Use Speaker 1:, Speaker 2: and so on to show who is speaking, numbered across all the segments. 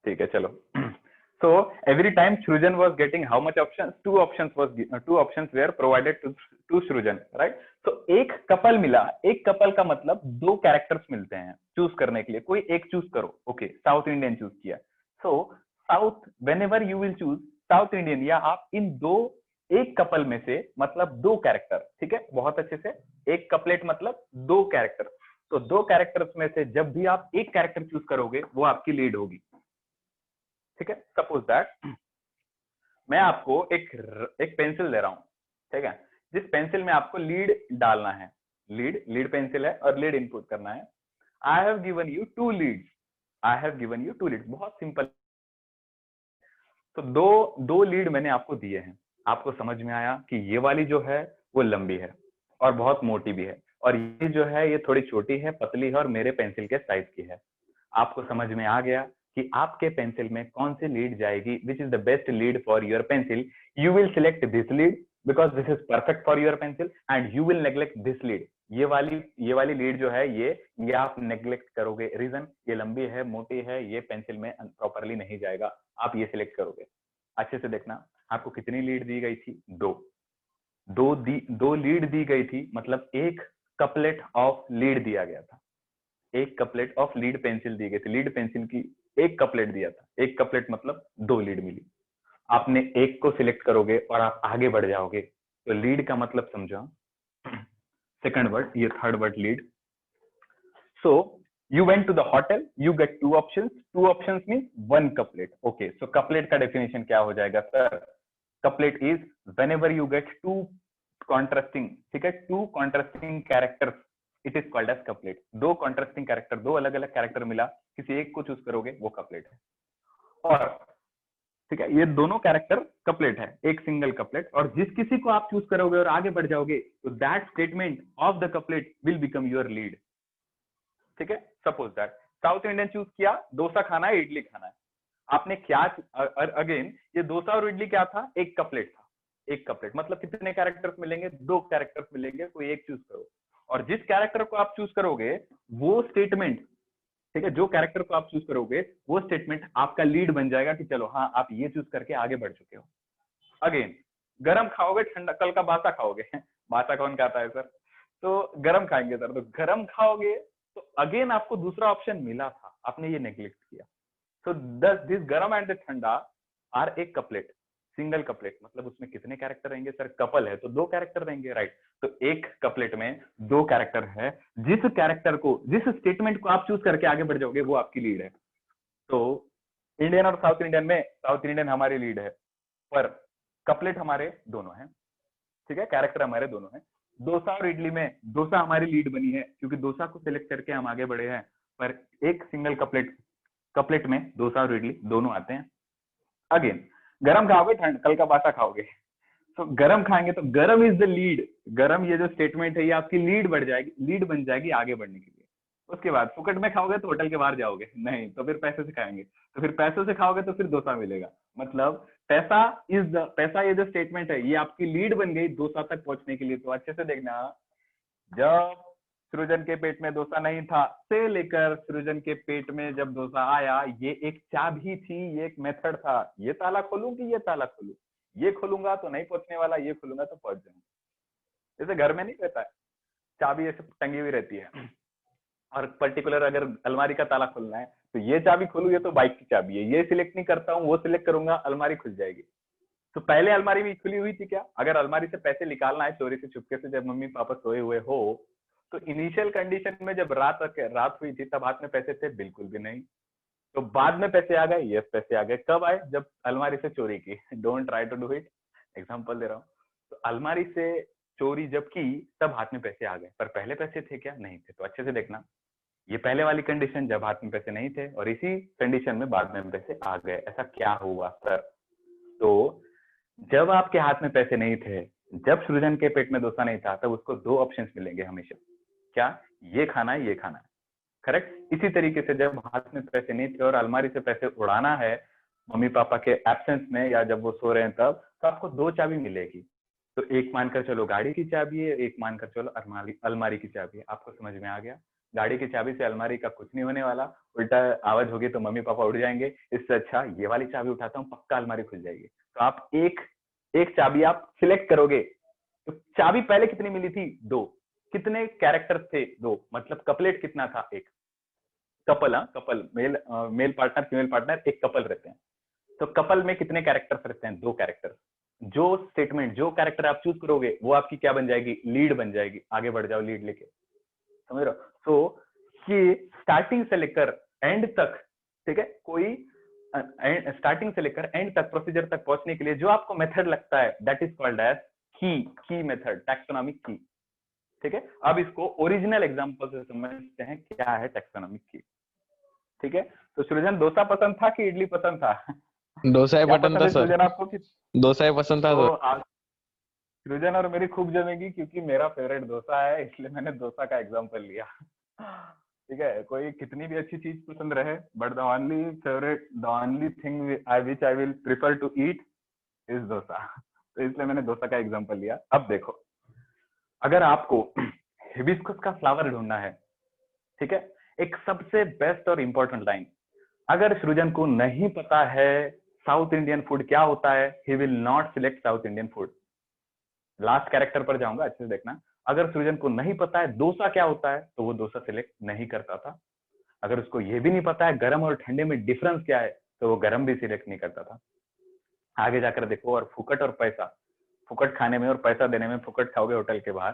Speaker 1: ठीक है चलो। So every time Shrujan was getting how much options? Two options were provided to Shrujan, right? So एक couple मिला, एक कपल का मतलब दो कैरेक्टर्स मिलते हैं चूज करने के लिए, कोई एक चूज करो। ओके, साउथ इंडियन चूज किया। So south, whenever you will choose south Indian, या आप इन दो, एक कपल में से मतलब दो कैरेक्टर, ठीक है, बहुत अच्छे से, एक कपलेट मतलब दो कैरेक्टर। तो दो कैरेक्टर्स में से जब भी आप एक कैरेक्टर चूज करोगे वो आपकी लीड होगी, ठीक है। सपोज दैट मैं आपको एक पेंसिल दे रहा हूं, ठीक है, जिस पेंसिल में आपको लीड डालना है, लीड पेंसिल है और लीड इनपुट करना है। I have given you two leads, बहुत सिंपल। तो दो लीड मैंने आपको दिए हैं, आपको समझ में आया कि ये वाली जो है वो लंबी है और बहुत मोटी भी है, और ये जो है ये थोड़ी छोटी है, पतली है और मेरे पेंसिल के साइज की है। आपको समझ में आ गया कि आपके पेंसिल में कौन सी लीड जाएगी, which is the best lead for your pencil. You will select this lead because this is perfect for your pencil, and you will neglect this lead. ये वाली लीड जो है ये आप नेग्लेक्ट करोगे। रीजन, ये लंबी है, मोटी है, ये पेंसिल में प्रॉपरली नहीं जाएगा, आप ये सिलेक्ट करोगे। अच्छे से देखना, आपको कितनी लीड दी गई थी? दो लीड दी गई थी, मतलब एक कपलेट ऑफ लीड दिया गया था, एक कपलेट ऑफ लीड पेंसिल दी गई थी, लीड पेंसिल की एक कपलेट दिया था, एक कपलेट मतलब दो लीड मिली। आपने एक को सिलेक्ट करोगे और आप आगे बढ़ जाओगे। तो लीड का मतलब समझो, सेकंड वर्ड, ये third word lead. So you went to the hotel, you get two options means one couplet. Okay, so couplet का definition क्या हो जाएगा sir? couplet is whenever you get two contrasting, ठीक है, two contrasting characters, it is called as couplet. दो contrasting character, दो अलग अलग कैरेक्टर मिला, किसी एक को चूज करोगे वो कपलेट है। और ठीक है, ये दोनों कैरेक्टर कपलेट है, एक सिंगल कपलेट, और जिस किसी को आप चूज करोगे और आगे बढ़ जाओगे तो that statement of the couplet will become your lead, ठीक है। Suppose that south Indian choose किया, डोसा खाना है, इडली खाना है, आपने क्या, अगेन ये डोसा और इडली क्या था? एक कपलेट था, एक कपलेट मतलब कितने कैरेक्टर्स मिलेंगे? दो कैरेक्टर्स मिलेंगे, कोई एक चूज करो, और जिस कैरेक्टर को आप चूज करोगे वो स्टेटमेंट, ठीक है, जो कैरेक्टर को आप चूज करोगे वो स्टेटमेंट आपका लीड बन जाएगा कि चलो हाँ आप ये चूज करके आगे बढ़ चुके हो। अगेन, गरम खाओगे ठंडा, कल का बासा खाओगे, बासा कौन खाता है सर? तो गरम खाएंगे सर, तो गरम खाओगे तो अगेन आपको दूसरा ऑप्शन मिला था, आपने ये नेग्लेक्ट किया। सो दिस गरम एंड द ठंडा आर एक कपलेट, सिंगल कपलेट, मतलब उसमें कितने कैरेक्टर रहेंगे सर? कपल है तो दो कैरेक्टर रहेंगे, राइट। तो एक कपलेट में दो कैरेक्टर है, जिस कैरेक्टर को, जिस स्टेटमेंट को आप चूज करके आगे बढ़ जाओगे वो आपकी लीड है। तो इंडियन और साउथ इंडियन में साउथ इंडियन हमारी लीड है, पर कपलेट हमारे दोनों हैं, ठीक है, कैरेक्टर हमारे दोनों हैं। डोसा और इडली में डोसा हमारी लीड बनी है क्योंकि डोसा को सिलेक्ट करके हम आगे बढ़े हैं, पर एक सिंगल कपलेट में डोसा और इडली दोनों आते हैं। अगेन, गरम खाओगे ठंड, कल का बासा खाओगे, तो गरम खाएंगे तो गरम इज द लीड, गरम ये जो स्टेटमेंट है ये आपकी लीड बढ़ जाएगी, लीड बन जाएगी आगे बढ़ने के लिए। उसके बाद फुकट में खाओगे तो होटल के बाहर जाओगे, नहीं तो फिर पैसे से खाएंगे, तो फिर पैसों से खाओगे तो फिर डोसा मिलेगा। मतलब पैसा ये जो स्टेटमेंट है ये आपकी लीड बन गई डोसा तक पहुंचने के लिए। तो अच्छे से देखना, जब सृजन के पेट में डोसा नहीं था से लेकर सृजन के पेट में जब डोसा आया, ये एक चाबी थी, ये एक मेथड था। ये ताला खोलूं कि ये ताला खोलूं, ये खोलूंगा तो नहीं पहुंचने वाला, ये खोलूंगा तो पहुंच जाऊंगा। जैसे घर में नहीं रहता है, चाबी ऐसे टंगी हुई रहती है, और पर्टिकुलर अगर अलमारी का ताला खोलना है तो ये चाबी खोलूं, ये तो बाइक की चाबी है, ये सिलेक्ट नहीं करता हूँ, वो सिलेक्ट करूंगा, अलमारी खुल जाएगी। तो पहले अलमारी भी खुली हुई थी क्या? अगर अलमारी से पैसे निकालना है चोरी से चुपके से जब मम्मी पापा सोए हुए हो, तो इनिशियल कंडीशन में जब रात हुई थी तब हाथ में पैसे थे? बिल्कुल भी नहीं। तो बाद में पैसे आ गए? यस, पैसे आ गए। कब आए? जब अलमारी से चोरी की। Don't try to do it, example दे रहा हूँ। तो अलमारी से चोरी जब की तब हाथ में पैसे आ गए, पर पहले पैसे थे क्या? नहीं थे। तो अच्छे से देखना, ये पहले वाली कंडीशन जब हाथ में पैसे नहीं थे, और इसी कंडीशन में बाद में पैसे आ गए। ऐसा क्या हुआ सर? तो जब आपके हाथ में पैसे नहीं थे, जब सृजन के पेट में डोसा नहीं था, तब उसको दो ऑप्शंस मिलेंगे हमेशा। क्या? ये खाना है, ये खाना है, करेक्ट। इसी तरीके से जब हाथ में पैसे नहीं थे और अलमारी से पैसे उड़ाना है मम्मी पापा के एब्सेंस में या जब वो सो रहे हैं तब, तो आपको दो चाबी मिलेगी। तो एक मानकर चलो गाड़ी की चाबी है, एक मानकर चलो अलमारी की चाबी है। आपको समझ में आ गया? गाड़ी की चाबी से अलमारी का कुछ नहीं होने वाला, उल्टा आवाज होगी तो मम्मी पापा उठ जाएंगे। इससे अच्छा ये वाली चाबी उठाता हूँ, पक्का अलमारी खुल जाएगी। तो आप एक एक चाबी आप सिलेक्ट करोगे। तो चाबी पहले कितनी मिली थी? 2। कितने कैरेक्टर थे? 2। मतलब कपलेट कितना था? एक। कपल, हाँ couple, male partner female partner एक कपल रहते हैं। तो कपल में कितने कैरेक्टर्स रहते हैं? 2 कैरेक्टर। जो स्टेटमेंट, जो कैरेक्टर आप चूज करोगे वो आपकी क्या बन जाएगी? लीड बन जाएगी। आगे बढ़ जाओ लीड लेके, समझ रहे हो? तो ये स्टार्टिंग से लेकर एंड तक, ठीक है, कोई स्टार्टिंग से लेकर एंड तक प्रोसीजर तक पहुंचने के लिए जो आपको मेथड लगता है दैट इज कॉल्ड एज की मेथड, टैक्सोनॉमिक की। ठीक है, अब इसको ओरिजिनल एग्जांपल से समझते हैं क्या है टैक्सोनॉमिक की। ठीक है, तो सृजन डोसा पसंद था कि इडली पसंद था?
Speaker 2: डोसा ही
Speaker 1: क्या
Speaker 2: पसंद
Speaker 1: पसंद
Speaker 2: था
Speaker 1: है
Speaker 2: सर।
Speaker 1: सृजन आपको कि?
Speaker 2: डोसा ही पसंद था
Speaker 1: तो
Speaker 2: सर।
Speaker 1: आज सृजन और मेरी खूब जमेगी, क्योंकि मेरा फेवरेट डोसा है, इसलिए मैंने डोसा का एग्जांपल लिया। ठीक है, कोई कितनी भी अच्छी चीज पसंद रहे, but the only thing which I will prefer to eat is dosa. तो इसलिए मैंने डोसा का एग्जांपल लिया। अब देखो, अगर आपको हिबिस्कस का फ्लावर ढूंढना है, ठीक है, एक सबसे बेस्ट और इंपॉर्टेंट लाइन, अगर सृजन को नहीं पता है साउथ इंडियन फूड क्या होता है, he will not select south Indian food. Last character पर जाऊंगा, अच्छे से देखना। अगर सृजन को नहीं पता है डोसा क्या होता है, तो वो डोसा सिलेक्ट नहीं करता था। अगर उसको ये भी नहीं पता है गर्म और ठंडे में डिफरेंस क्या है, तो वो गर्म भी सिलेक्ट नहीं करता था। आगे जाकर देखो, और फुकट और पैसा, फुकट खाने में और पैसा देने में, फुकट खाओगे होटल के बाहर।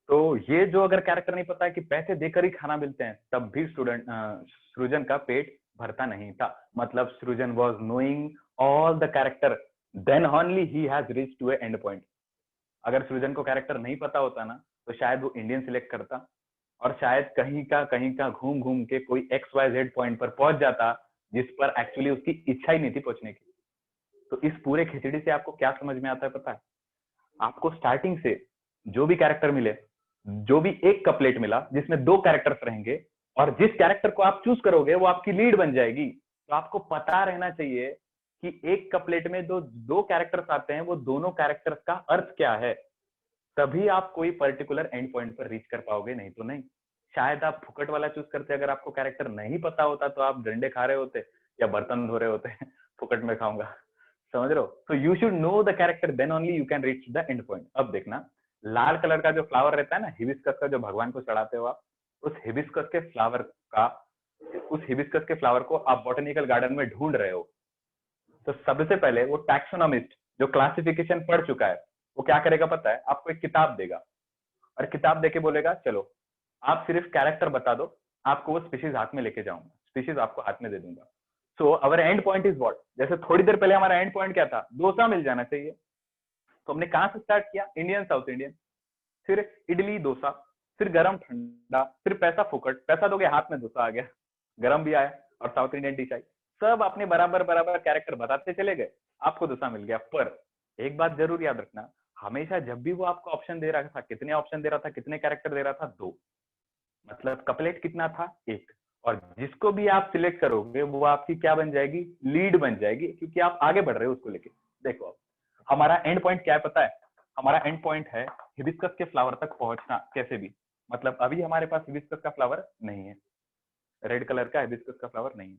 Speaker 1: तो ये जो अगर कैरेक्टर नहीं पता है कि पैसे देकर ही खाना मिलते हैं, तब भी सृजन का पेट भरता नहीं था। मतलब Srijan was knowing all the character, then only he has reach to a end point. अगर सृजन को कैरेक्टर नहीं पता होता ना, तो शायद वो इंडियन सिलेक्ट करता, और शायद कहीं का घूम घूम के कोई XYZ पॉइंट पर पहुंच जाता, जिस पर एक्चुअली उसकी इच्छा ही नहीं थी पहुंचने की। तो इस पूरे खिचड़ी से आपको क्या समझ में आता है पता है? आपको स्टार्टिंग से जो भी कैरेक्टर मिले, जो भी एक कपलेट मिला जिसमें 2 कैरेक्टर्स रहेंगे, और जिस कैरेक्टर को आप चूज करोगे वो आपकी लीड बन जाएगी। तो आपको पता रहना चाहिए कि एक कपलेट में दो कैरेक्टर्स आते हैं, वो दोनों कैरेक्टर्स का अर्थ क्या है। तभी आप कोई पर्टिकुलर एंड पॉइंट पर रीच कर पाओगे, नहीं तो नहीं। शायद आप फुकट वाला चूज करते, अगर आपको कैरेक्टर नहीं पता होता तो आप डंडे खा रहे होते या बर्तन धो रहे होते। फुकट में खाऊंगा, समझ रहे हो? तो you should know the character, then only you can reach the end point. अब देखना, लाल कलर का जो फ्लावर रहता है ना, हिबिस्कस का, जो भगवान को चढ़ाते हो आप, उस हिबिस्कस के फ्लावर का, उस हिबिस्कस के फ्लावर को आप बॉटनिकल गार्डन में ढूंढ रहे हो। तो सबसे पहले वो टैक्सोनॉमिस्ट जो क्लासिफिकेशन पढ़ चुका है, वो क्या करेगा पता है? आपको एक किताब देगा, और किताब देके बोलेगा चलो आप सिर्फ कैरेक्टर बता दो, आपको वो स्पीशीज हाथ में लेके जाऊंगा, स्पीशीज आपको हाथ में दे दूंगा। सो अवर एंड पॉइंट इज व्हाट? जैसे थोड़ी देर पहले हमारा एंड पॉइंट क्या था? डोसा मिल जाना चाहिए। तो हमने कहां से स्टार्ट किया? इंडियन साउथ इंडियन, फिर इडली डोसा, फिर गरम ठंडा, फिर पैसा फुकट, पैसा दोगे हाथ में डोसा आ गया, गरम भी आया और साउथ इंडियन डिश आई। सब अपने बराबर बराबर कैरेक्टर बताते चले गए, आपको डोसा मिल गया। पर एक बात जरूर याद रखना, हमेशा जब भी वो आपको ऑप्शन दे रहा था, कितने ऑप्शन दे रहा था, कितने कैरेक्टर दे रहा था? 2। मतलब कपलेट कितना था? 1। और जिसको भी आप सिलेक्ट करोगे वो आपकी क्या बन जाएगी? लीड बन जाएगी, क्योंकि आप आगे बढ़ रहे हो उसको लेके। देखो अब हमारा एंड पॉइंट क्या है पता है? हमारा एंड पॉइंट है हिबिस्कस के फ्लावर तक पहुंचना कैसे भी। मतलब अभी हमारे पास हिबिस्कस का फ्लावर नहीं है, रेड कलर का हिबिस्कस का फ्लावर नहीं है।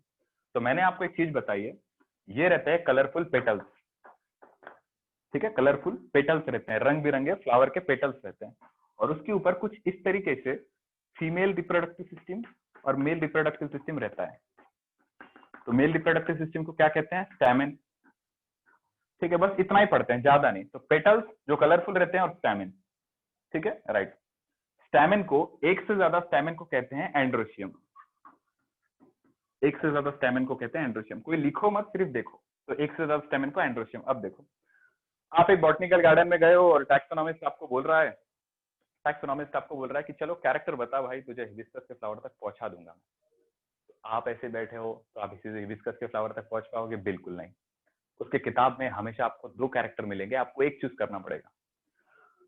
Speaker 1: तो मैंने आपको एक चीज बताई है, ये रहते हैं कलरफुल पेटल्स। ठीक है, कलरफुल पेटल्स रहते हैं, रंग बिरंगे फ्लावर के पेटल्स रहते हैं, और उसके ऊपर कुछ इस तरीके से फीमेल रिप्रोडक्टिव सिस्टम और मेल रिप्रोडक्टिव सिस्टम रहता है। तो मेल रिप्रोडक्टिव सिस्टम को क्या कहते हैं? स्टैमेन। ठीक है, बस इतना ही पढ़ते हैं, ज्यादा नहीं। तो पेटल्स जो कलरफुल रहते हैं और स्टैमेन, ठीक है, राइट। स्टैमेन को, एक से ज्यादा स्टैमेन को कहते हैं एंड्रोशियम। एक से ज्यादा स्टैमेन को कहते हैं एंड्रोशियम। कोई लिखो मत, सिर्फ देखो। तो एक से ज्यादा स्टैमेन को एंड्रोशियम। अब देखो, आप एक बॉटनिकल गार्डन में गए हो और टैक्सोनॉमिस्ट आपको बोल रहा है, टैक्सोनॉमिस्ट आपको बोल रहा है कि चलो कैरेक्टर बता भाई, तुझे हिबिस्कस के फ्लावर तक पहुंचा दूंगा। तो आप ऐसे बैठे हो, तो आप इसी से हिबिस्कस के फ्लावर तक पहुंच पाओगे? बिल्कुल नहीं। उसके किताब में हमेशा आपको 2 कैरेक्टर मिलेंगे, आपको एक चूज करना पड़ेगा।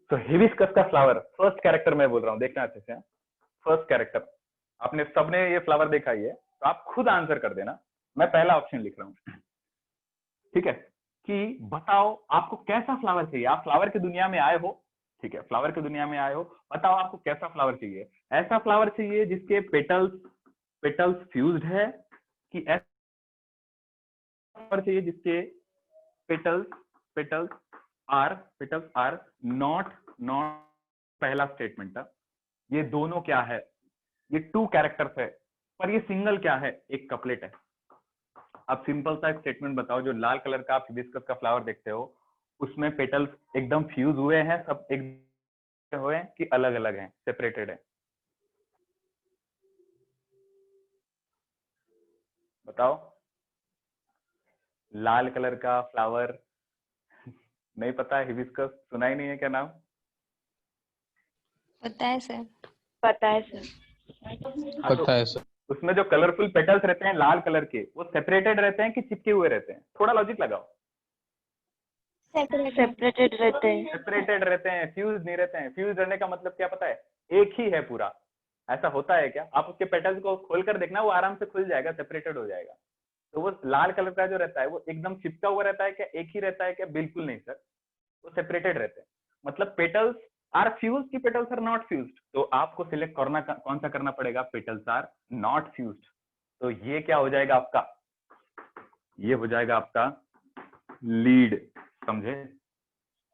Speaker 1: तो हिबिस्कस का फ्लावर, फर्स्ट कैरेक्टर मैं बोल रहा हूँ, देखना अच्छे से। फर्स्ट कैरेक्टर, आपने सबने ये फ्लावर देखा ही है, तो आप खुद आंसर कर देना। मैं पहला ऑप्शन लिख रहा हूँ, ठीक है, कि बताओ आपको कैसा फ्लावर चाहिए। आप फ्लावर की दुनिया में आए हो, ठीक है, फ्लावर की दुनिया में आए हो, बताओ आपको कैसा फ्लावर चाहिए। ऐसा फ्लावर चाहिए जिसके पेटल्स फ्यूज्ड है, कि ऐसा फ्लावर चाहिए जिसके पेटल्स आर नॉट पहला स्टेटमेंट था, ये दोनों क्या है, ये 2 कैरेक्टर्स है, पर ये सिंगल क्या है, एक कपलेट है। अब सिंपल सा एक स्टेटमेंट बताओ, जो लाल कलर का आप हिबिस्कस का फ्लावर देखते हो उसमें पेटल्स एकदम फ्यूज हुए हैं, सब एक हुए हैं कि अलग अलग हैं, सेपरेटेड है? बताओ। लाल कलर का फ्लावर नहीं पता है? हिबिस्कस सुना ही नहीं है क्या नाम?
Speaker 3: पता है सर।
Speaker 4: पता है सर।
Speaker 1: हाँ, तो
Speaker 2: पता है सर।
Speaker 1: उसमें जो कलरफुल पेटल्स रहते हैं लाल कलर के, वो सेपरेटेड रहते हैं कि चिपके हुए रहते हैं? थोड़ा लॉजिक लगाओ।
Speaker 4: सेपरेटेड रहते हैं।
Speaker 1: सेपरेटेड रहते हैं, फ्यूज नहीं रहते हैं। फ्यूज रहने का मतलब क्या पता है? एक ही है पूरा। ऐसा होता है क्या? आप उसके पेटल्स को खोलकर देखना, वो आराम से खुल जाएगा, सेपरेटेड हो जाएगा। तो वो लाल कलर का जो रहता है वो एकदम चिपका हुआ रहता है क्या, एक ही रहता है क्या? बिल्कुल नहीं सर, वो सेपरेटेड रहते हैं। मतलब पेटल्स आर फ्यूज की पेटल्स आर नॉट फ्यूज्ड? तो आपको सिलेक्ट करना कौन सा करना पड़ेगा? Petals are not fused. तो ये क्या हो जाएगा आपका? ये हो जाएगा आपका लीड। समझे?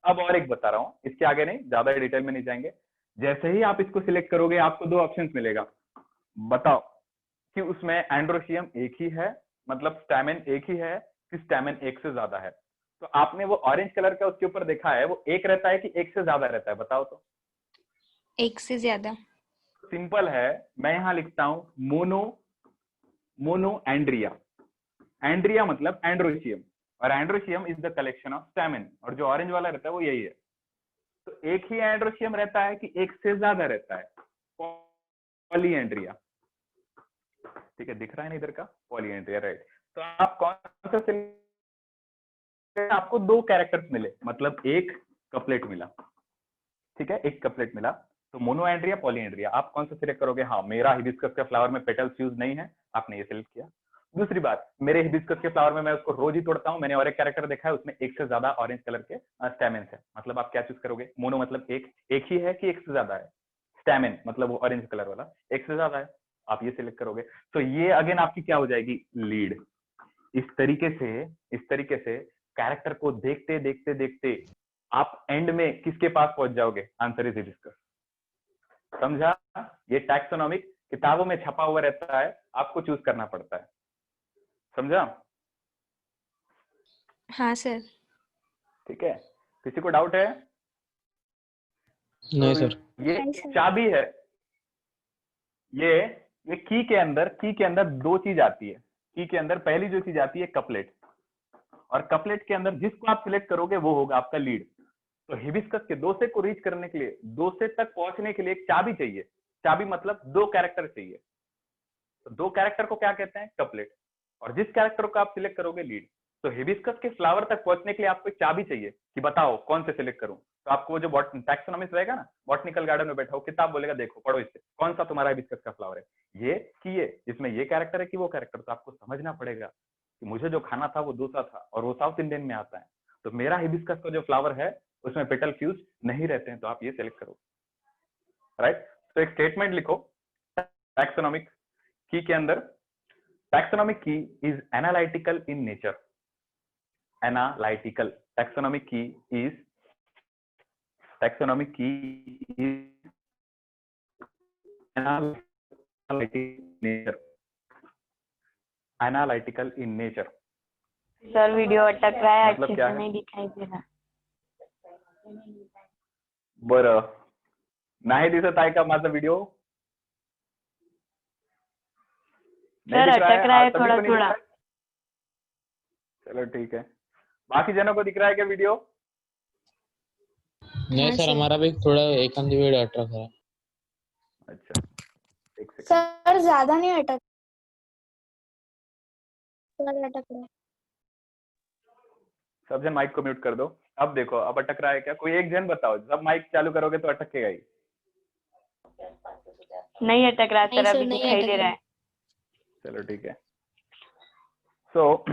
Speaker 1: अब और एक बता रहा हूं, इसके आगे नहीं, ज्यादा डिटेल में नहीं जाएंगे। जैसे ही आप इसको सिलेक्ट करोगे आपको 2 ऑप्शंस मिलेगा। बताओ कि उसमें एंड्रोशियम एक ही है, मतलब स्टैमेन एक ही है, कि स्टैमेन एक से ज्यादा है? तो आपने वो ऑरेंज कलर का उसके ऊपर देखा है, वो एक रहता है कि एक से ज्यादा रहता है? बताओ तो।
Speaker 3: एक से ज्यादा।
Speaker 1: सिंपल है, मैं यहां लिखता हूं मोनो एंड्रिया। एंड्रिया मतलब एंड्रोशियम, और androecium is the collection of stamen, और जो ऑरेंज वाला रहता है वो यही है। तो एक ही एंड्रोशियम रहता है कि एक से ज्यादा रहता है? पॉलीएंड्रिया। ठीक है, दिख रहा है ना इधर का? पॉलीएंड्रिया, राइट। तो आप कौन सा सिलेक्ट? आपको 2 कैरेक्टर्स मिले, मतलब एक कपलेट मिला। ठीक है, एक कपलेट मिला। तो मोनोएंड्रिया, पॉलीएंड्रिया, आप कौन सा सिलेक्ट करोगे? हाँ, मेरा हिबिस्कस के फ्लावर में पेटल्स फ्यूज नहीं है, आपने ये सिलेक्ट किया। दूसरी बात, मेरे हिबिस्कस के फ्लावर में मैं उसको रोज ही तोड़ता हूं, मैंने और एक कैरेक्टर देखा है उसमें एक से ज्यादा ऑरेंज कलर के स्टैमेन्स है। मतलब आप क्या चूज करोगे? मोनो मतलब एक ही है कि एक से ज्यादा है? स्टैमेन मतलब वो ऑरेंज कलर वाला एक से ज्यादा है, आप ये सिलेक्ट करोगे। तो ये अगेन आपकी क्या हो जाएगी? लीड। इस तरीके से कैरेक्टर को देखते देखते देखते आप एंड में किसके पास पहुंच जाओगे? Answer is hibiscus. समझा? ये टैक्सोनॉमिक किताबों में छपा हुआ रहता है, आपको चूज करना पड़ता है। समझा?
Speaker 3: हाँ सर।
Speaker 1: ठीक है, किसी को डाउट है?
Speaker 2: नहीं
Speaker 1: तो
Speaker 2: सर।
Speaker 1: ये चाबी है। ये की के अंदर 2 चीज आती है। की के अंदर पहली जो चीज आती है कपलेट, और कपलेट के अंदर जिसको आप सिलेक्ट करोगे वो होगा आपका लीड। तो हिबिस्कस के दोसे को रीच करने के लिए, दोसे तक पहुंचने के लिए एक चाबी चाहिए। चाबी मतलब 2 कैरेक्टर चाहिए। तो 2 कैरेक्टर को क्या कहते हैं? कपलेट। और जिस कैरेक्टर को आप सिलेक्ट करोगे लीड। तो हिबिस्कस के फ्लावर तक पहुंचने के लिए आपको एक चाबी चाहिए कि बताओ कौन से सिलेक्ट करूं। तो आपको वो जो टैक्सोनॉमिस्ट रहेगा ना, बॉटनिकल गार्डन में बैठा हो, किताब बोलेगा देखो पढ़ो इससे कौन सा तुम्हारा हिबिस्कस का फ्लावर है, ये कि ये इसमें ये कैरेक्टर है कि वो कैरेक्टर। तो आपको समझना पड़ेगा कि मुझे जो खाना था वो दूसरा था और वो साउथ इंडियन में आता है। तो मेरा हिबिस्कस का जो फ्लावर है उसमें पेटल फ्यूज नहीं रहते हैं, तो आप ये सिलेक्ट करो। राइट? तो एक स्टेटमेंट लिखो टैक्सोनॉमिक की के अंदर। Taxonomic key is analytical in nature. Analytical. Taxonomic key is analytical in nature.
Speaker 4: Sir video अटक रहा है,
Speaker 1: मतलब
Speaker 4: अच्छे
Speaker 1: क्या
Speaker 4: से
Speaker 1: है?
Speaker 4: नहीं दिखाई दे रहा।
Speaker 1: बरं, नाही दिसत आहे का माझा व्हिडिओ?
Speaker 4: सर अटक रहा है थोड़ा थोड़ा।
Speaker 1: चलो ठीक है, बाकी जनों को दिख रहा है क्या वीडियो?
Speaker 2: नहीं
Speaker 3: हाँ
Speaker 2: सर,
Speaker 3: सर।
Speaker 2: हमारा भी थोड़ा एक आधी वीडियो अटक रहा है।
Speaker 1: अच्छा, एक सेकंड।
Speaker 5: सर ज्यादा नहीं अटक रहा है।
Speaker 1: सब जन माइक को म्यूट कर दो। अब देखो, अब अटक रहा है क्या? कोई एक जन बताओ, जब माइक चालू करोगे तो अटकेगा ही।
Speaker 4: नहीं अटक रहा
Speaker 3: नहीं
Speaker 4: सर,
Speaker 3: सर,
Speaker 4: अभी
Speaker 3: नहीं
Speaker 4: दिखाई
Speaker 3: अटक
Speaker 4: दे रहा
Speaker 3: रहा।
Speaker 4: है।
Speaker 1: चलो ठीक है। सो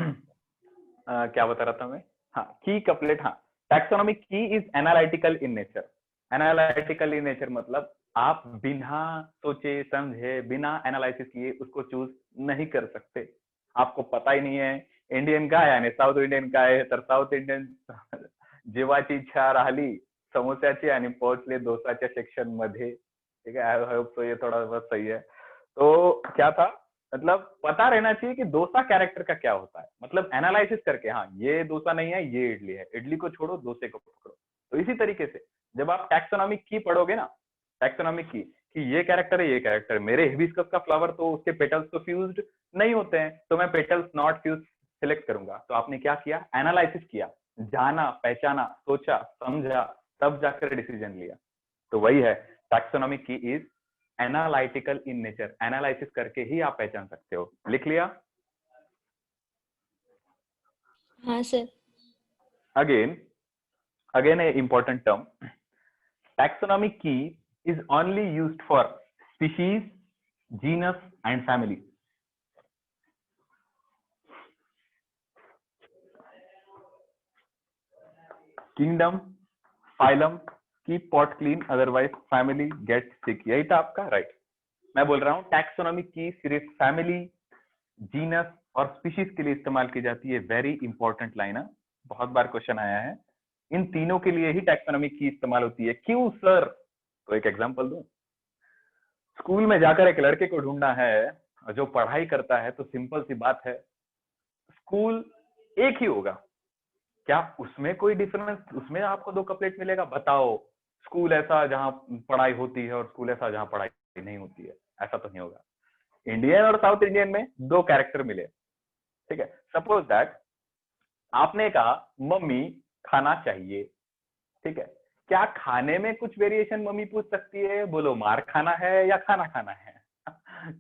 Speaker 1: क्या बता रहा था मैं? हाँ, की कपलेट। हाँ, taxonomic key is analytical in nature. Analytical in nature मतलब आप बिना सोचे समझे, बिना एनालिसिस किए उसको चूज नहीं कर सकते। आपको पता ही नहीं है इंडियन काय आणि साऊथ इंडियन काय आहे, तर साऊथ इंडियन जेवाची इच्छा राहिली समोस्याची आणि पोहोचले डोसाच्या सेक्शन मध्ये। ठीक है, आई होप तो ये थोड़ा बहुत सही है। तो क्या था, मतलब पता रहना चाहिए कि डोसा कैरेक्टर का क्या होता है, मतलब एनालिसिस करके, हाँ ये डोसा नहीं है ये इडली है, इडली को छोड़ो डोसे को पकड़ो। तो इसी तरीके से जब आप टैक्सोनॉमिक की पढ़ोगे ना, टैक्सोनॉमिक की कि ये कैरेक्टर है ये कैरेक्टर, मेरे हिबिस्कस का फ्लावर तो उसके पेटल्स तो फ्यूज्ड नहीं होते हैं, तो मैं पेटल्स नॉट फ्यूज सिलेक्ट करूंगा। तो आपने क्या किया, एनालिसिस किया, जाना, पहचाना, सोचा, समझा, तब जाकर डिसीजन लिया। तो वही है taxonomic key is analytical in nature, analysis करके ही आप पहचान सकते हो। लिख लिया?
Speaker 3: हाँ sir.
Speaker 1: again a important term, taxonomic key is only used for species, genus and family. Kingdom, phylum, keep pot clean otherwise family gets sick, यही था आपका, राइट। मैं बोल रहा हूँ टैक्सोनॉमिक की सिर्फ फैमिली, जीनस और स्पीशीज के लिए इस्तेमाल की जाती है। वेरी इंपॉर्टेंट लाइन है, बहुत बार क्वेश्चन आया है। इन तीनों के लिए ही टैक्सोनॉमिक की इस्तेमाल होती है। क्यों सर? तो एक एग्जांपल दूं। स्कूल में जाकर एक लड़के को ढूंढना है जो पढ़ाई करता है, तो सिंपल सी बात है, स्कूल एक ही होगा क्या? उसमें कोई डिफरेंस, उसमें आपको दो कपलेट मिलेगा? बताओ। स्कूल ऐसा जहां पढ़ाई होती है और स्कूल ऐसा जहां पढ़ाई नहीं होती है, ऐसा तो नहीं होगा। इंडियन और साउथ इंडियन में दो कैरेक्टर मिले, ठीक है। सपोज दैट आपने कहा मम्मी खाना चाहिए, ठीक है। क्या खाने में कुछ वेरिएशन मम्मी पूछ सकती है? बोलो मार खाना है या खाना खाना है?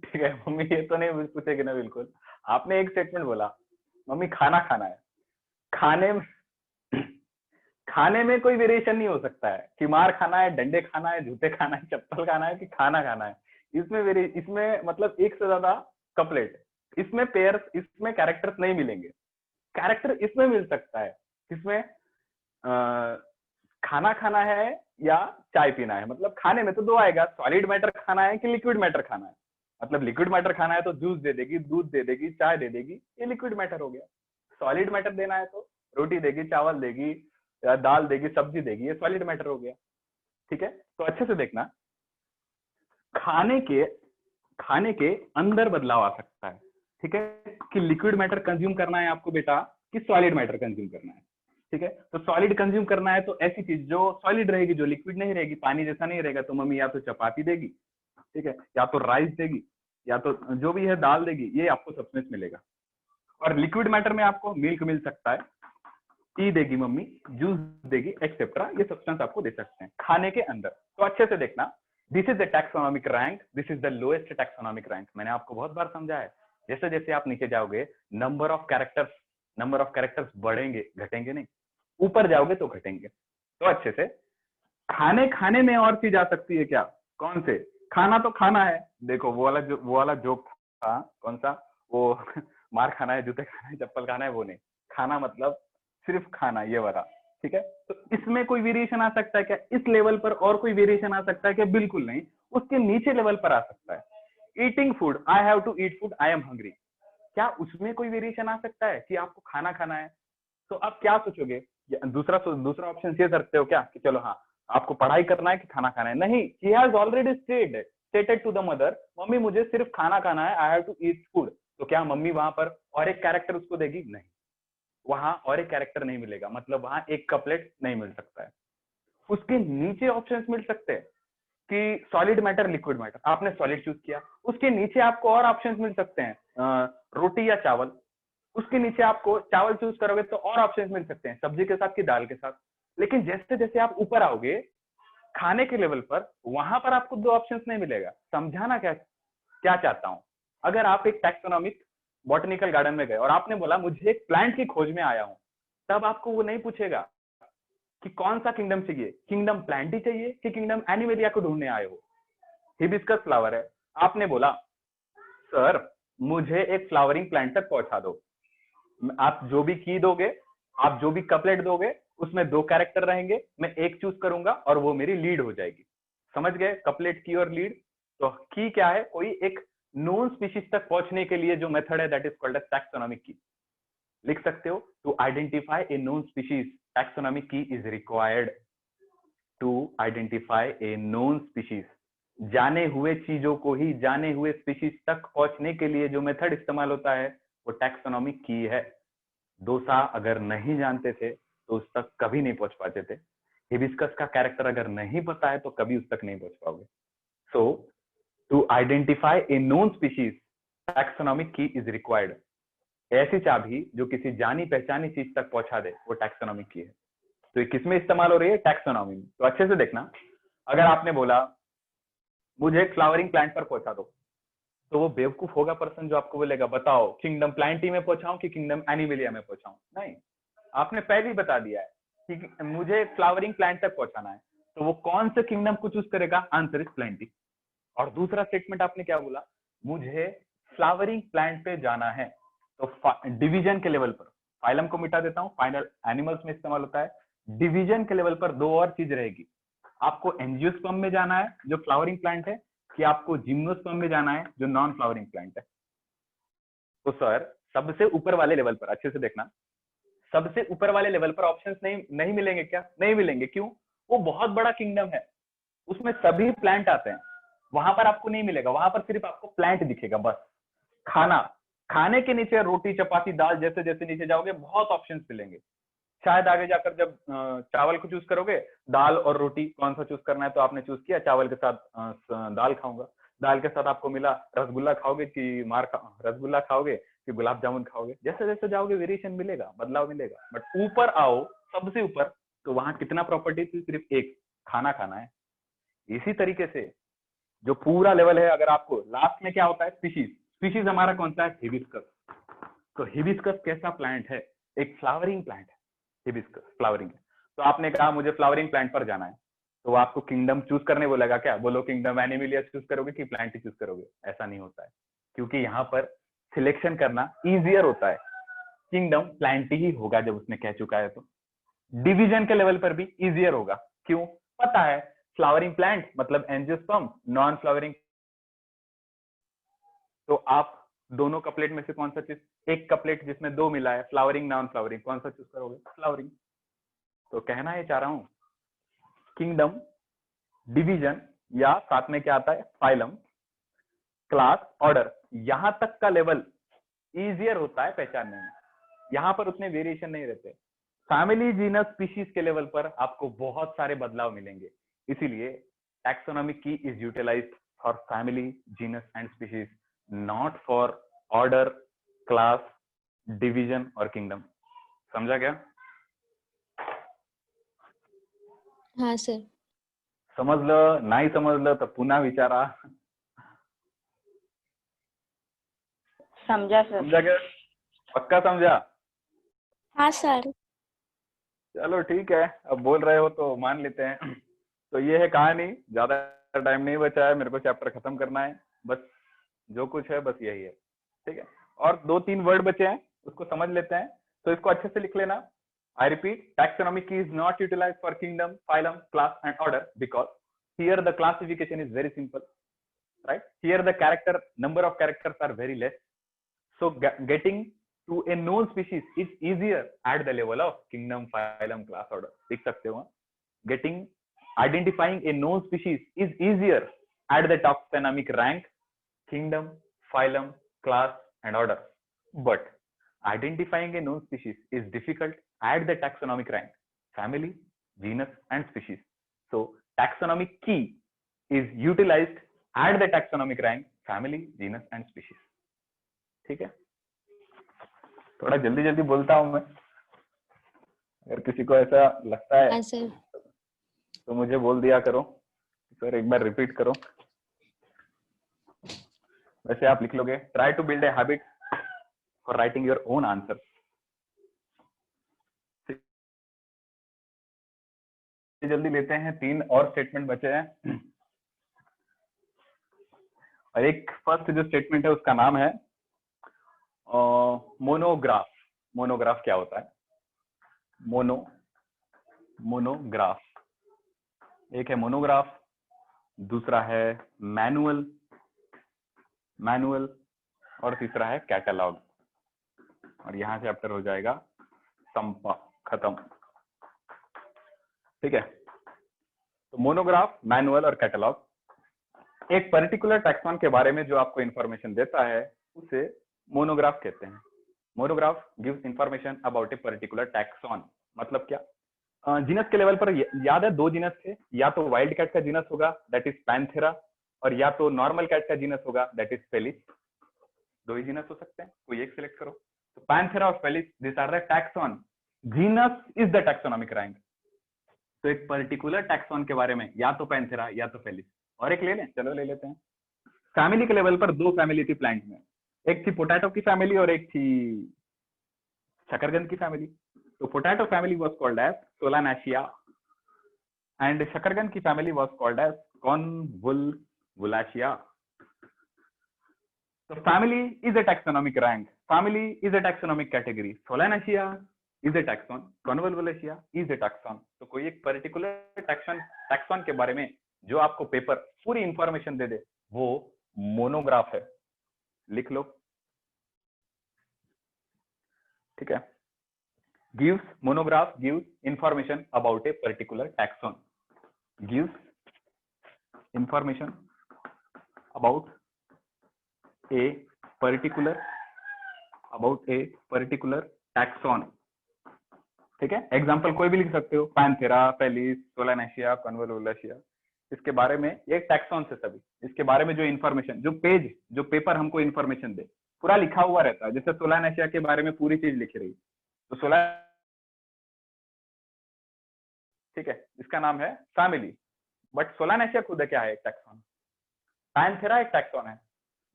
Speaker 1: ठीक है, मम्मी ये तो नहीं पूछेगी ना, बिल्कुल। आपने एक स्टेटमेंट बोला मम्मी खाना खाना है, खाने में कोई वेरिएशन नहीं हो सकता है कि मार खाना है, डंडे खाना है, जूते खाना है, चप्पल खाना है कि खाना खाना है। इसमें मतलब एक से ज्यादा कपलेट, इसमें पेयर्स, इसमें कैरेक्टर्स नहीं मिलेंगे। कैरेक्टर इसमें मिल सकता है, इसमें खाना खाना है या चाय पीना है। मतलब खाने में तो दो आएगा, सॉलिड मैटर खाना है कि लिक्विड मैटर खाना है। मतलब लिक्विड मैटर खाना है तो जूस दे देगी, दूध दे देगी, चाय दे देगी, ये लिक्विड मैटर हो गया। सॉलिड मैटर देना है तो रोटी देगी, चावल देगी, या दाल देगी, सब्जी देगी, ये सॉलिड मैटर हो गया। ठीक है, तो अच्छे से देखना, खाने के अंदर बदलाव आ सकता है। ठीक है, कि लिक्विड मैटर कंज्यूम करना है आपको बेटा कि सॉलिड मैटर कंज्यूम करना है। ठीक है, तो सॉलिड कंज्यूम करना है तो ऐसी चीज जो सॉलिड रहेगी, जो लिक्विड नहीं रहेगी, पानी जैसा नहीं रहेगा, तो मम्मी या तो चपाती देगी, ठीक है, या तो राइस देगी, या तो जो भी है दाल देगी, ये आपको सब्सटेंस मिलेगा। और लिक्विड मैटर में आपको मिल्क मिल सकता है, टी देगी मम्मी, जूस देगी, एक्सेट्रा, ये सब्सटेंस आपको दे सकते हैं खाने के अंदर। तो अच्छे से देखना, this is the taxonomic rank, this is the lowest taxonomic rank. मैंने आपको बहुत बार समझा है, जैसे जैसे आप नीचे जाओगे नंबर ऑफ कैरेक्टर्स बढ़ेंगे, घटेंगे नहीं, ऊपर जाओगे तो घटेंगे। तो अच्छे से खाने में और चीज आ सकती है क्या? कौन से? खाना तो खाना है, देखो वो वाला जोक था, कौन सा, वो मार खाना है, जूते खाना है, चप्पल खाना है, वो नहीं। खाना मतलब सिर्फ खाना, ये वाला। ठीक है, तो इसमें कोई वेरिएशन आ सकता है क्या? इस लेवल पर और कोई वेरिएशन आ सकता है क्या? बिल्कुल नहीं, उसके नीचे लेवल पर आ सकता है। Eating food, I have to eat food, I am hungry, क्या उसमें कोई वेरिएशन आ सकता है कि आपको खाना खाना है? तो आप क्या सोचोगे? दूसरा ऑप्शन ये सकते हो क्या कि चलो हाँ आपको पढ़ाई करना है कि खाना खाना है? नहीं, he has already stated to the mother, mummy मुझे सिर्फ खाना खाना है, I have to eat food. तो क्या मम्मी वहां पर और एक कैरेक्टर उसको देगी? नहीं, वहां और एक कैरेक्टर नहीं मिलेगा, मतलब वहां एक कपलेट नहीं मिल सकता है। उसके नीचे ऑप्शंस मिल सकते हैं कि सॉलिड मैटर, लिक्विड मैटर, आपने सॉलिड चूज किया, उसके नीचे आपको और ऑप्शंस मिल सकते हैं, रोटी या चावल। उसके नीचे आपको चावल चूज करोगे तो और ऑप्शंस मिल सकते हैं, सब्जी के साथ कि दाल के साथ। लेकिन जैसे जैसे आप ऊपर आओगे खाने के लेवल पर, वहां पर आपको दो ऑप्शंस नहीं मिलेगा। समझाना क्या चाहता हूं? अगर आप एक टैक्सोनॉमिक बॉटनिकल गार्डन में गए और आपने बोला मुझे एक प्लांट की खोज में आया हूं, तब आपको वो नहीं पूछेगा कि कौन सा किंगडम चाहिए, किंगडम प्लांट ही चाहिए कि किंगडम एनिमेलिया को ढूंढने आए हो। हिबिस्कस फ्लावर है, आपने बोला सर मुझे एक फ्लावरिंग प्लांट तक पहुंचा दो, आप जो भी की दोगे, आप जो भी कपलेट दोगे, उसमें 2 कैरेक्टर रहेंगे, मैं एक चूज करूंगा और वो मेरी लीड हो जाएगी। समझ गए कपलेट की और लीड। तो की क्या है, कोई एक नोन स्पीशीज तक पहुंचने के लिए जो मेथड है that is called as taxonomic key. लिख सकते हो, to identify a known species taxonomic key is required. To identify a known species, जाने हुए चीजों को ही जाने हुए स्पीशीज तक पहुंचने के लिए जो मेथड इस्तेमाल होता है वो टैक्सोनॉमिक की है। दोसा अगर नहीं जानते थे तो उस तक कभी नहीं पहुंच पाते थे। हिबिस्कस का कैरेक्टर अगर नहीं पता है तो कभी उस तक नहीं पहुंच पाओगे। So to identify a known species taxonomic key is required. ऐसी चाबी जो किसी जानी पहचानी चीज तक पहुंचा दे वो टैक्सोनॉमिक की है। तो ये किसमें इस्तेमाल हो रही है, टैक्सोनॉमी में। तो अच्छे से देखना, अगर आपने बोला मुझे एक फ्लावरिंग प्लांट पर पहुंचा दो, तो वो बेवकूफ होगा पर्सन जो आपको बोलेगा बताओ किंगडम प्लांटी में पहुंचाऊं कि किंगडम एनिमेलिया में पहुंचाऊं। नहीं, आपने पहले ही बता दिया है कि मुझे फ्लावरिंग प्लांट तक पहुंचाना है, तो वो कौन से किंगडम को चूज करेगा, आंसर इज प्लांटी। और दूसरा स्टेटमेंट आपने क्या बोला, मुझे फ्लावरिंग प्लांट पे जाना है, तो डिवीजन के लेवल पर, फाइलम को मिटा देता हूं, फाइनल एनिमल्स में इस्तेमाल होता है। डिवीजन के लेवल पर 2 और चीज रहेगी, आपको एंजियोस्पर्म में जाना है जो फ्लावरिंग प्लांट है, कि आपको जिम्नोस्पर्म में जाना है जो नॉन फ्लावरिंग प्लांट है। तो सर सबसे ऊपर वाले लेवल पर अच्छे से देखना, सबसे ऊपर वाले लेवल पर ऑप्शंस नहीं मिलेंगे क्या, नहीं मिलेंगे। क्यों, वो बहुत बड़ा किंगडम है, उसमें सभी प्लांट आते हैं, वहां पर आपको नहीं मिलेगा, वहां पर सिर्फ आपको प्लांट दिखेगा बस। खाना, खाने के नीचे रोटी चपाती दाल, जैसे जैसे नीचे जाओगे बहुत ऑप्शंस मिलेंगे। शायद आगे जाकर जब चावल को चूज करोगे, दाल और रोटी कौन सा चूज करना है, तो आपने चूज किया चावल के साथ दाल खाऊंगा, दाल के साथ आपको मिला रसगुल्ला खाओगे कि रसगुल्ला खाओगे कि गुलाब जामुन खाओगे। जैसे जैसे जाओगे वेरिएशन मिलेगा, बदलाव मिलेगा। बट ऊपर आओ सबसे ऊपर, तो वहां कितना प्रॉपर्टी थी, सिर्फ एक, खाना खाना है। इसी तरीके से जो पूरा लेवल है, अगर आपको लास्ट में क्या होता है, स्पीशीज, स्पीशीज हमारा कौन सा है, हिबिस्कस। तो हिबिस्कस कैसा प्लांट है, एक फ्लावरिंग प्लांट है, हिबिस्कस फ्लावरिंग है। तो आपने कहा मुझे फ्लावरिंग प्लांट पर जाना है, तो वो आपको किंगडम चूज करने बोलेगा क्या, बोलो किंगडम एनिमेलिया चूज करोगे कि प्लांट चूज करोगे। ऐसा नहीं होता है, क्योंकि यहाँ पर सिलेक्शन करना इजियर होता है। किंगडम प्लांट ही होगा जब उसने कह चुका है। तो डिवीजन के लेवल पर भी इजियर होगा, क्यों, पता है फ्लावरिंग प्लांट मतलब एंजियोस्पर्म, नॉन फ्लावरिंग। तो आप दोनों कपलेट में से कौन सा चीज, एक कपलेट जिसमें 2 मिला है, फ्लावरिंग नॉन फ्लावरिंग, कौन सा चूज करोगे, फ्लावरिंग। तो कहना ये चाह रहा हूं, किंगडम, डिवीजन या साथ में क्या आता है, फाइलम, क्लास, ऑर्डर, यहां तक का लेवल इजियर होता है पहचानने में, यहां पर उतने वेरिएशन नहीं रहते। फैमिली, जीनस, स्पीशीज के लेवल पर आपको बहुत सारे बदलाव मिलेंगे। इसीलिए taxonomic key is utilized for family, genus and species, not for order, class, division और किंगडम। समझा क्या?
Speaker 3: हाँ सर।
Speaker 1: समजलं, नाही समजलं तर पुन्हा विचारा।
Speaker 4: समझा सर।
Speaker 1: समझा क्या, पक्का समझा?
Speaker 5: हाँ सर।
Speaker 1: चलो ठीक है, अब बोल रहे हो तो मान लेते हैं। तो ये है कहानी, ज्यादा टाइम नहीं बचा है, मेरे को चैप्टर खत्म करना है, बस जो कुछ है बस यही है, ठीक है। और 2-3 वर्ड बचे हैं, उसको समझ लेते हैं। तो इसको अच्छे से लिख लेना। I repeat, taxonomy key is not utilized for kingdom, phylum, class and order because here the classification is very simple, right? Here the number of characters are very less. So getting to a known species is easier at the level of kingdom, phylum, class, order. देख सकते हो, identifying a known species is easier at the taxonomic rank, kingdom, phylum, class and order. But identifying a known species is difficult at the taxonomic rank, family, genus and species. So taxonomic key is utilized at the taxonomic rank, family, genus and species. ठीक है, थोड़ा जल्दी जल्दी बोलता हूं मैं, अगर किसी को ऐसा लगता है
Speaker 3: हाँ सर।
Speaker 1: तो मुझे बोल दिया करो, सर एक बार रिपीट करो। वैसे आप लिख लोगे, try to build a habit for writing your own answer. जल्दी लेते हैं, 3 और स्टेटमेंट बचे हैं। और एक फर्स्ट जो स्टेटमेंट है उसका नाम है मोनोग्राफ। मोनोग्राफ क्या होता है? मोनो मोनोग्राफ, एक है मोनोग्राफ, दूसरा है मैनुअल, मैनुअल, और तीसरा है कैटलॉग। और यहाँ से चैप्टर हो जाएगा संपा, खत्म। ठीक है, तो मोनोग्राफ, मैनुअल और कैटलॉग एक पर्टिकुलर टैक्सॉन के बारे में जो आपको इंफॉर्मेशन देता है उसे मोनोग्राफ कहते हैं। Monograph gives information about a particular taxon. मतलब क्या, जीनस के लेवल पर याद है 2 जीनस थे, या तो वाइल्ड कैट का जीनस होगा दैट इज पैंथेरा, और या तो नॉर्मल कैट का जीनस होगा दैट इज फेलिस। 2 ही जीनस हो सकते हैं, कोई एक सिलेक्ट करो। तो पैंथेरा और Felis, this are the taxon. Genus is the taxonomic rank. तो एक पर्टिकुलर टैक्सॉन के बारे में या तो पैंथेरा या तो फेलिस। और एक ले लें, चलो ले लेते हैं। फैमिली के लेवल पर 2 फैमिली थी प्लांट में, एक थी पोटैटो की फैमिली और एक थी शकरकंद की फैमिली। तो potato family was called as solanaceae and शकरकंद की family was called as convolvulaceae. So family is a taxonomic rank. Family is a taxonomic category. Solanaceae is a taxon. Convolvulaceae is a taxon. तो कोई एक particular taxon के बारे में जो आपको पेपर पूरी इंफॉर्मेशन दे दे वो मोनोग्राफ है। लिख लो, ठीक है। Gives monograph gives information about a particular taxon. Gives information about a particular taxon। ठीक है, एग्जाम्पल कोई भी लिख सकते हो, पैंथेरा, फेलिस, सोलानाशिया, कॉन्वोल्वुलाशिया। इसके बारे में ये टैक्सॉन से सभी, इसके बारे में जो इंफॉर्मेशन, जो पेपर हमको इंफॉर्मेशन दे पूरा लिखा हुआ रहता है। जैसे सोलानाशिया के बारे में पूरी चीज लिखी रही तो ठीक है, इसका नाम है फैमिली। बट सोलानाशिया खुद क्या है, एक टैक्सॉन। पैंथेरा एक टैक्सॉन है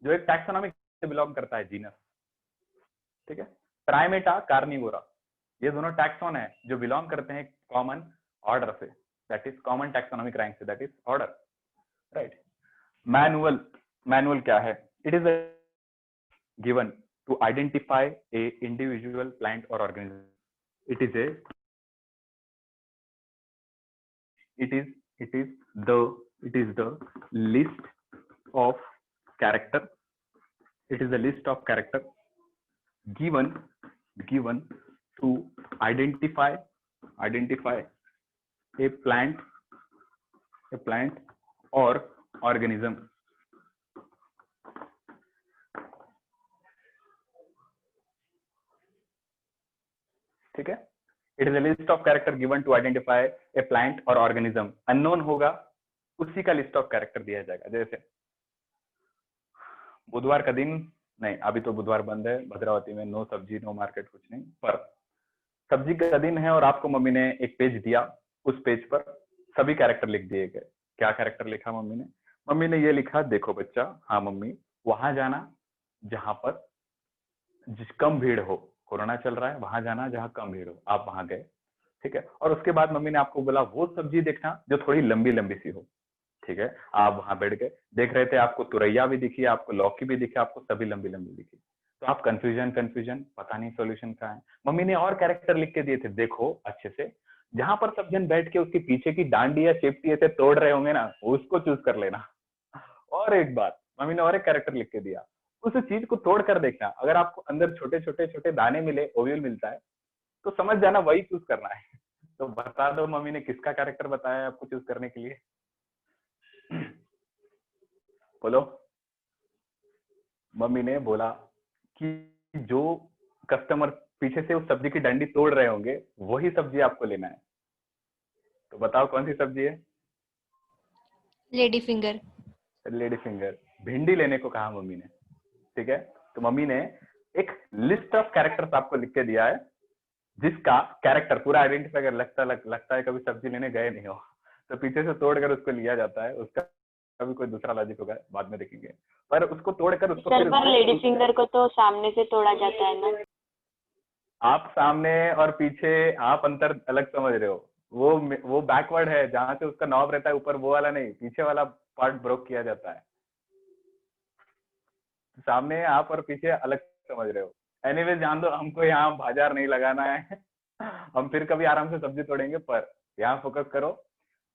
Speaker 1: जो एक टैक्सोनॉमिक से बिलोंग करता है, जीनस। ठीक है, प्राइमेटा, कार्निवोरा, ये दोनों टैक्सॉन है जो बिलोंग करते हैं कॉमन ऑर्डर से, that is common taxonomic rank से, that is order, right. Manual क्या है, it is given to identify a individual plant और organism. It is the list of character. It is a list of character given to identify a plant or organism। ठीक है, it is a list of character given to identify a plant or organism। Unknown होगा उसी का list of character दिया जाएगा। जैसे बुधवार का दिन, नहीं अभी तो बुधवार बंद है भद्रावती में, नो सब्जी नो मार्केट कुछ नहीं, पर सब्जी का दिन है और आपको मम्मी ने एक पेज दिया, उस पेज पर सभी कैरेक्टर लिख दिए गए। क्या कैरेक्टर लिखा मम्मी ने ये लिखा, देखो बच्चा, हाँ मम्मी, वहां जाना जहां पर कम भीड़ हो, कोरोना चल रहा है, वहां जाना जहां कम भीड़ हो, आप वहां गए। ठीक है, और उसके बाद मम्मी ने आपको बोला वो सब्जी देखना जो थोड़ी लंबी लंबी सी हो। ठीक है, आप वहां बैठ गए, देख रहे थे, आपको तुरैया भी दिखी, आपको लौकी भी दिखी, आपको सभी लंबी लंबी दिखी। तो आप कंफ्यूजन, पता नहीं सॉल्यूशन क्या है। मम्मी ने और कैरेक्टर लिख के दिए थे, देखो अच्छे से, जहां पर सब जन बैठ के उसके पीछे की डांडी या चेपटी ऐसे तोड़ रहे होंगे ना, उसको चूज कर लेना। और एक बात, मम्मी ने और एक कैरेक्टर लिख के दिया, उस चीज को तोड़ कर देखना, अगर आपको अंदर छोटे छोटे दाने मिले, ओव्यूल मिलता है, तो समझ जाना वही चूज करना है। तो बता दो मम्मी ने किसका कैरेक्टर बताया आपको चूज करने के लिए? बोलो। मम्मी ने बोला कि जो कस्टमर पीछे से उस सब्जी की डंडी तोड़ रहे होंगे वही सब्जी आपको लेना है। तो बताओ कौन सी सब्जी है?
Speaker 3: Lady finger.
Speaker 1: लेडी फिंगर, भिंडी लेने को कहा मम्मी ने। ठीक है, तो मम्मी ने एक लिस्ट ऑफ कैरेक्टर्स आपको लिख के दिया है, जिसका कैरेक्टर पूरा आइडेंटिफाई कर लगता है कभी सब्जी लेने गए नहीं हो तो पीछे से तोड़कर उसको लिया जाता है। उसका कभी कोई दूसरा लॉजिक होगा, बाद में देखेंगे, पर उसको तोड़कर उसको
Speaker 4: सर, पर लेडी फिंगर को तो सामने से तोड़ा जाता है ना।
Speaker 1: आप सामने और पीछे आप अंतर अलग समझ रहे हो। वो बैकवर्ड है, जहां से उसका नॉब रहता है ऊपर, वो वाला नहीं, पीछे वाला पार्ट ब्रोक किया जाता है। सामने आप और पीछे अलग समझ रहे हो। एनीवेज जान दो, हमको यहाँ बाजार नहीं लगाना है। हम फिर कभी आराम से सब्जी तोड़ेंगे, पर यहाँ फोकस करो।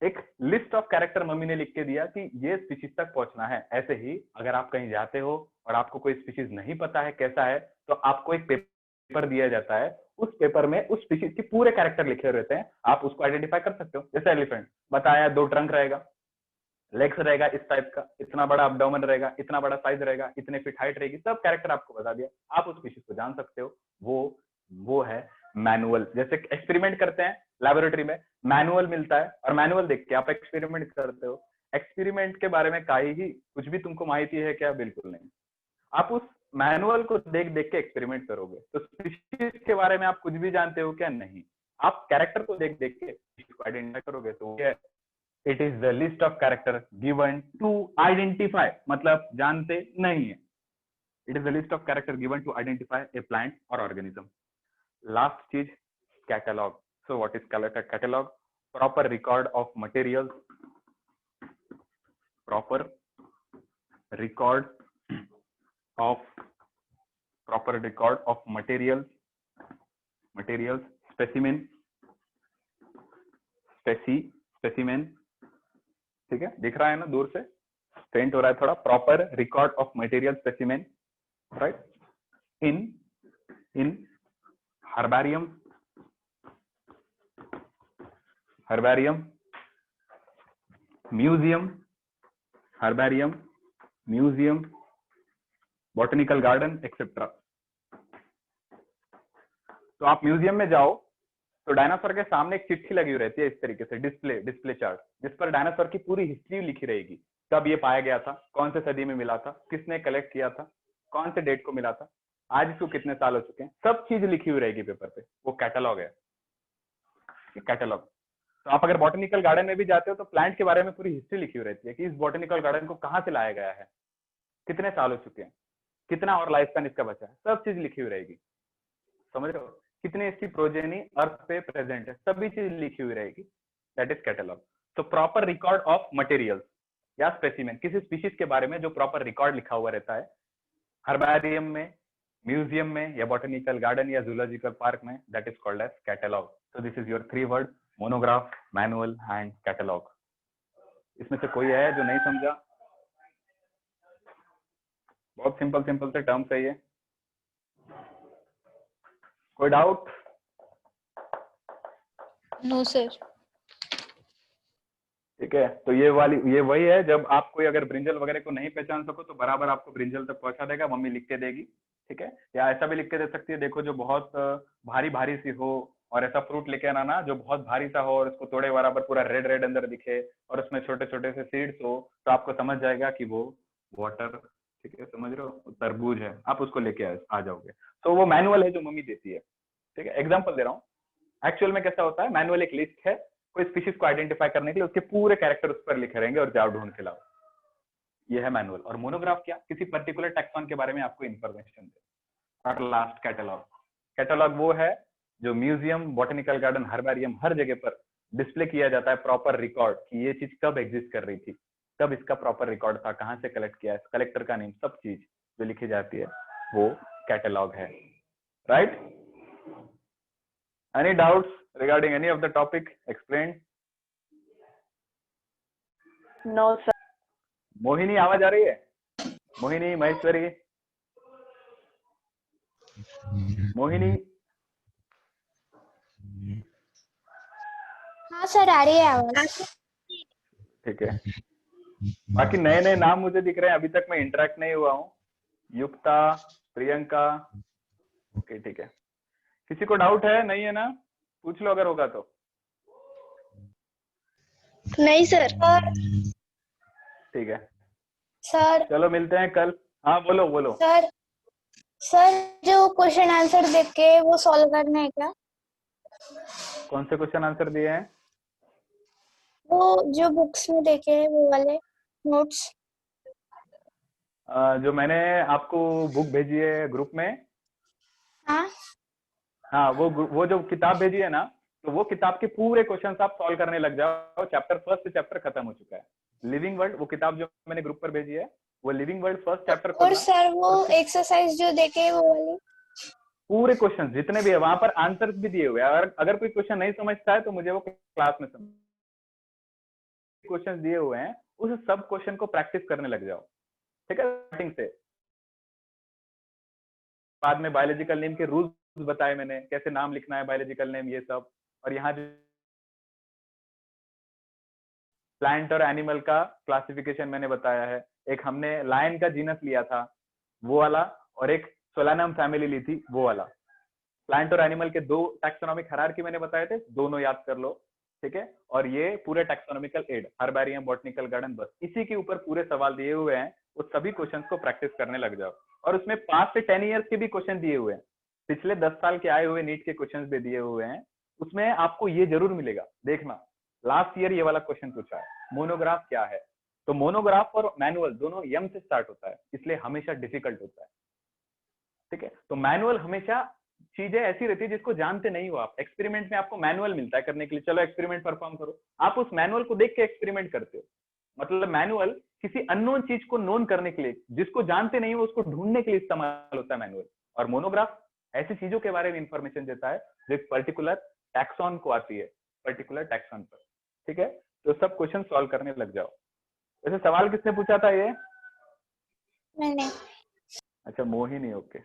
Speaker 1: एक लिस्ट ऑफ कैरेक्टर मम्मी ने लिख के दिया कि ये स्पीशीज तक पहुंचना है। ऐसे ही अगर आप कहीं जाते हो और आपको कोई स्पीशीज नहीं पता है कैसा है, तो आपको एक पेपर दिया जाता है, उस पेपर में उस स्पीशीज के पूरे कैरेक्टर लिखे रहते हैं, आप उसको आइडेंटिफाई कर सकते हो। जैसे एलिफेंट बताया, 2 ट्रंक रहेगा, लेग्स रहेगा इस टाइप का, इतना बड़ा अपडाउमन रहेगा, इतना बड़ा साइज रहेगा, इतने फीट हाइट रहेगी, सब कैरेक्टर आपको बता दिया, आप उस स्पीशीज को जान सकते हो। वो है मैनुअल। जैसे एक्सपेरिमेंट करते हैं लैबोरेटरी में, मैनुअल मिलता है और मैनुअल देख के आप एक्सपेरिमेंट करते हो। एक्सपेरिमेंट के बारे में काई ही कुछ भी तुमको माहिती है क्या? बिल्कुल नहीं। आप उस मैनुअल को देख देख के एक्सपेरिमेंट करोगे। तो स्पीशीज के बारे में आप कुछ भी जानते हो क्या? नहीं। आप कैरेक्टर को देख देख के इसको आइडेंटिफाई करोगे। तो ये it is the list of character given to identify, मतलब जानते नहीं है। It is the list of character given to identify a plant और ऑर्गेनिज्म। लास्ट चीज, catalogue. So what is catalogue? Proper record of material, proper record of materials, specimen, ठीक है, दिख रहा है ना दूर से, फेंट हो रहा है थोड़ा। Proper record of material specimen, right, in herbarium, museum, botanical garden etcetera. तो आप म्यूजियम में जाओ तो डायनासोर के सामने एक चिट्ठी लगी हुई रहती है इस तरीके से, डिस्प्ले चार्ट, जिस पर डायनासोर की पूरी हिस्ट्री लिखी रहेगी। कब ये पाया गया था, कौन से सदी में मिला था, किसने कलेक्ट किया था, कौन से डेट को मिला था, आज इसको कितने साल हो चुके हैं, सब चीज लिखी हुई रहेगी पेपर पे। वो कैटलॉग है, कैटलॉग। तो आप अगर बॉटनिकल गार्डन में भी जाते हो तो प्लांट के बारे में पूरी हिस्ट्री लिखी हुई रहती है कि इस बॉटनिकल गार्डन को कहाँ से लाया गया है, कितने साल हो चुके हैं, कितना और लाइफ स्पैन इसका बचा है, सब चीज लिखी हुई रहेगी। समझ रहे हो? कितने इसकी प्रोजेनी अर्थ पे प्रेजेंट है, सभी चीज लिखी हुई रहेगी। That is catalogue. तो प्रॉपर रिकॉर्ड ऑफ मटेरियल्स या स्पेसिमेन, किसी स्पीशीज के बारे में जो प्रॉपर रिकॉर्ड लिखा हुआ रहता है हर्बेरियम में, म्यूजियम में, या बॉटनिकल गार्डन या जूलॉजिकल पार्क में, that is called as catalogue. So this is your 3 word, monograph, manual and catalogue. इसमें से कोई है जो नहीं समझा? बहुत सिंपल से टर्म्स है ये। कोई डाउट?
Speaker 3: No sir.
Speaker 1: ठीक है, तो ये वही है, जब आप कोई अगर ब्रिंजल वगैरह को नहीं पहचान सको तो बराबर आपको ब्रिंजल तक पहुंचा देगा, मम्मी लिख के देगी। ठीक है, या ऐसा भी लिख के दे सकती है, देखो जो बहुत भारी सी हो, और ऐसा फ्रूट लेके आना ना जो बहुत भारी सा हो और उसको तोड़े बराबर पूरा रेड अंदर दिखे और उसमें छोटे छोटे से सीड्स हो, तो आपको समझ जाएगा कि वो वाटर, ठीक है, समझ रहे हो, तरबूज है, आप उसको लेके आ जाओगे। तो वो मैनुअल है जो मम्मी देती है। ठीक है, एग्जाम्पल दे रहा हूँ। एक्चुअल में कैसा होता है, मैनुअल एक लिस्ट है, कोई स्पीशीज को आइडेंटिफाई करने के लिए उसके पूरे कैरेक्टर उस पर लिखे रहेंगे और जाओ ढूंढ के लाओ, ये है मैनुअल। और मोनोग्राफ क्या, किसी पर्टिकुलर टैक्सॉन के बारे में आपको इन्फॉर्मेशन दे। और लास्ट कैटलॉग वो है जो म्यूजियम, बॉटनिकल गार्डन, हर्बेरियम, हर जगह पर डिस्प्ले किया जाता है प्रॉपर रिकॉर्ड कि ये चीज कब एग्जिस्ट कर रही थी, कब इसका प्रॉपर रिकॉर्ड था, कहाँ से कलेक्ट किया है, कलेक्टर का नेम, सब चीज जो लिखी जाती है वो कैटलॉग है। Right? Any doubts regarding any of the topic explained?
Speaker 4: No sir.
Speaker 1: Mohini आवाज आ रही है? मोहिनी, महेश्वरी, मोहिनी?
Speaker 5: हाँ सर, आ रही है आवाज।
Speaker 1: ठीक है, बाकी नए नए नाम मुझे दिख रहे हैं, अभी तक मैं इंटरेक्ट नहीं हुआ हूँ। युक्ता, प्रियंका, ओके ठीक है। किसी को डाउट है? नहीं है ना? पूछ लो अगर होगा तो।
Speaker 5: नहीं सर।
Speaker 1: ठीक है,
Speaker 5: सर
Speaker 1: चलो मिलते हैं कल। हाँ बोलो।
Speaker 5: सर जो क्वेश्चन आंसर देख के वो सॉल्व करना है क्या?
Speaker 1: कौन से क्वेश्चन आंसर दिए हैं?
Speaker 5: वो जो बुक्स में देखे हैं वो वाले नोट्स।
Speaker 1: जो मैंने आपको बुक भेजी है ग्रुप में, हाँ वो जो किताब भेजी है ना, तो वो किताब के पूरे क्वेश्चंस आप सॉल्व करने लग जाओ। चैप्टर फर्स्ट से चैप्टर खत्म हो चुका है। लिविंग वर्ल्ड, वो किताब जो मैंने ग्रुप पर भेजी है, वो लिविंग वर्ल्ड फर्स्ट चैप्टर
Speaker 5: और सर वो एक्सरसाइज जो देखे वो वाली।
Speaker 1: पूरे क्वेश्चन जितने भी है वहां पर आंसर्स भी दिए हुए हैं। अगर कोई क्वेश्चन नहीं समझता है तो मुझे वो क्लास में समझ, क्वेश्चन दिए हुए हैं उस सब क्वेश्चन को प्रैक्टिस करने लग जाओ, ठीक है, स्टार्टिंग से। बाद में बायोलॉजिकल नेम के रूल्स बताए मैंने, कैसे नाम लिखना है बायोलॉजिकल नेम, ये सब। और यहाँ जो प्लांट और एनिमल का क्लासिफिकेशन मैंने बताया है, एक हमने लायन का जीनस लिया था वो वाला, और एक सोलानम फैमिली ली थी वो वाला। प्लांट और एनिमल के 2 टैक्सोनॉमिक हायरार्की मैंने बताए थे, दोनों याद कर लो, ठीक है। और ये पूरे taxonomical aid, herbarium, botanical garden, बस इसी के ऊपर पूरे सवाल दिए हुए हैं। उस सभी क्वेश्चंस को प्रैक्टिस करने लग जाओ। और उसमें 5 से 10 इयर्स के भी क्वेश्चन दिए हुए हैं, पिछले 10 साल के आए हुए नीट के क्वेश्चन भी दिए हुए हैं। उसमें आपको ये जरूर मिलेगा, देखना लास्ट ईयर ये वाला क्वेश्चन पूछा है, मोनोग्राफ क्या है। तो मोनोग्राफ और मैनुअल दोनों यम से स्टार्ट होता है, इसलिए हमेशा डिफिकल्ट होता है, ठीक है। तो मैनुअल हमेशा चीजें ऐसी रहती है जिसको जानते नहीं हो आप। एक्सपेरिमेंट में आपको मैनुअल मिलता है करने के लिए, चलो एक्सपेरिमेंट परफॉर्म करो, आप उस मैनुअल को देख के एक्सपेरिमेंट करते हो। मतलब मैनुअल किसी अननोन चीज को नोन करने के लिए, जिसको जानते नहीं हो उसको ढूंढने के लिए इस्तेमाल होता है मैनुअल। और मोनोग्राफ ऐसी चीजों के बारे में इंफॉर्मेशन देता है जो एक पर्टिकुलर टैक्सॉन को आती है, पर्टिकुलर टैक्सॉन पर, ठीक है। तो सब क्वेश्चन सॉल्व करने लग जाओ। वैसे सवाल किसने पूछा था ये?
Speaker 5: मैंने।
Speaker 1: अच्छा, मोहिनी, ओके।